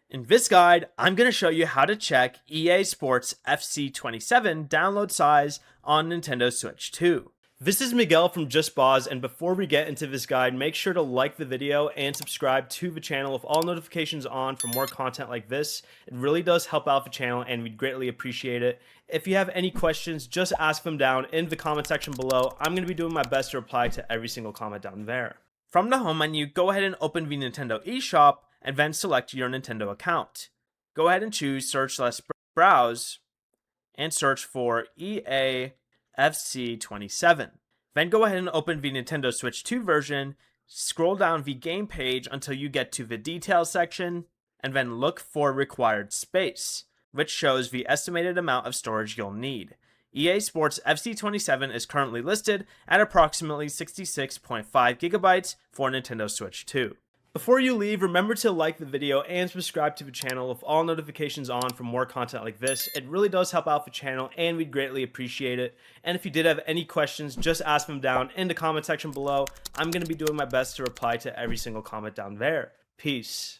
In this guide, I'm going to show you how to check EA Sports FC27 download size on Nintendo Switch 2. This is Miguel from JustBoz, and before we get into this guide, make sure to like the video and subscribe to the channel with all notifications on for more content like this. It really does help out the channel and we'd greatly appreciate it. If you have any questions, just ask them down in the comment section below. I'm going to be doing my best to reply to every single comment down there. From the home menu, go ahead and open the Nintendo eShop and then select your Nintendo account. Go ahead and choose search/browse and search for EA FC27. Then go ahead and open the Nintendo Switch 2 version, scroll down the game page until you get to the details section, and then look for required space, which shows the estimated amount of storage you'll need. EA Sports FC27 is currently listed at approximately 66.5 gigabytes for Nintendo Switch 2. Before you leave, remember to like the video and subscribe to the channel with all notifications on for more content like this. It really does help out the channel and we'd greatly appreciate it. And if you did have any questions, just ask them down in the comment section below. I'm going to be doing my best to reply to every single comment down there. Peace.